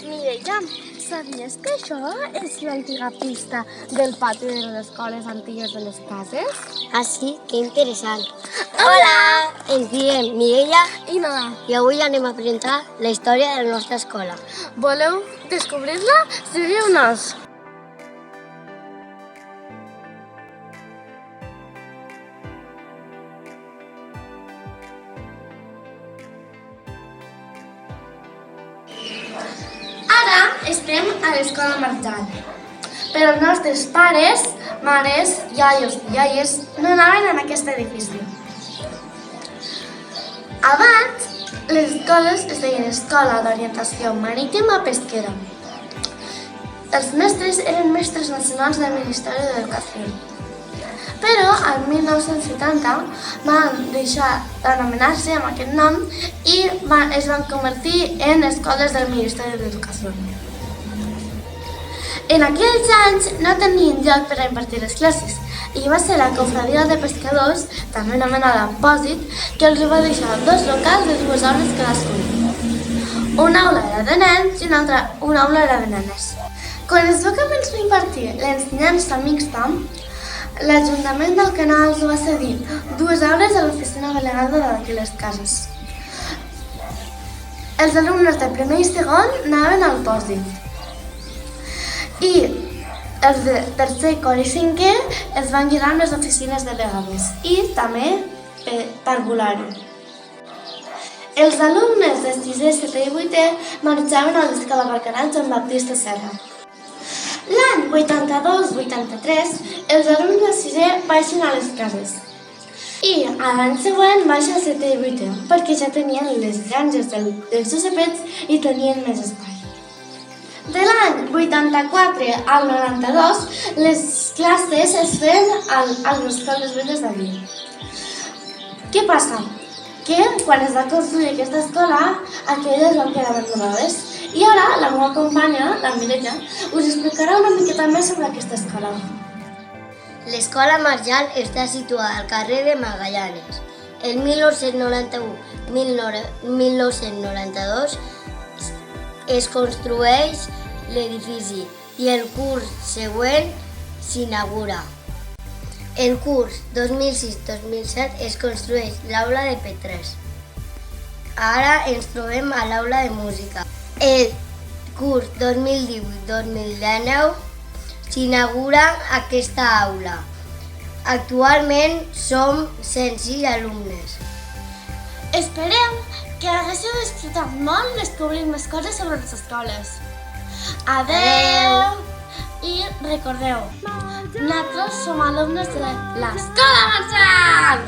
Mireia, sabies que això és l'antiga pista del pati de les escoles antigues de les cases? Ah, sí? Que interessant. Hola! Ens diem Mireia I Noa, i avui anem a presentar la història de la nostra escola. voleu descobrir-la? Seguiu-nos! Ara estem a l'escola Marjal, però els nostres pares, mares, iaios i iaies no anaven en aquest edifici. Abans, les escoles es deien Escola d'Orientació Marítima Pesquera. Els mestres eren mestres nacionals del Ministeri d'Educació. Però al 1970 van deixar d'anomenar-se amb aquest nom i es van convertir en escoles del Ministeri d'Educació. En aquells anys no tenien lloc per a impartir les classes i va ser la Confraria de Pescadors, també anomenada Pòsit, que els va deixar dos locals de 2 hores cadascun. Una aula era de nens i una aula era de nenes. Quan es va començar a impartir l'ensenyança mixta, l'Ajuntament del Canal els va cedir 2 aules a l'oficina delegada d'aquelles cases. Els alumnes de primer i segon anaven al Pòsit. I els de tercer, quart i cinquè es van lligar amb les oficines delegades i també parvulari. Els alumnes de 6è, 7è i 8è marxaven a l'escola Barcanat Joan Baptista Serra. L'any 82-83, els alumnes de 6è baixen a les cases. I l'any següent baixa a 7è i 8è, perquè ja tenien les granges dels Josepets i tenien més espai. De l'any 84 al 92, les classes es feien a les escoles velles d'allí. Què passa? Que quan es va construir aquesta escola, aquelles van quedar abandonades. I ara la meva companya, la Mireia, us explicarà una miqueta més sobre aquesta escola. L'escola Marjal està situada al carrer de Magallanes. En 1991-1992 es construeix l'edifici i el curs següent s'inaugura. El curs 2006-2007 es construeix l'aula de P3. Ara ens trobem a l'aula de música. El curs 2018-2019 s'inaugura aquesta aula. Actualment som 106 alumnes. Esperem que haguéssiu disfrutat molt descobrint més coses sobre les escoles. Adeu! I recordeu, nosaltres som alumnes de l'Escola Marjal!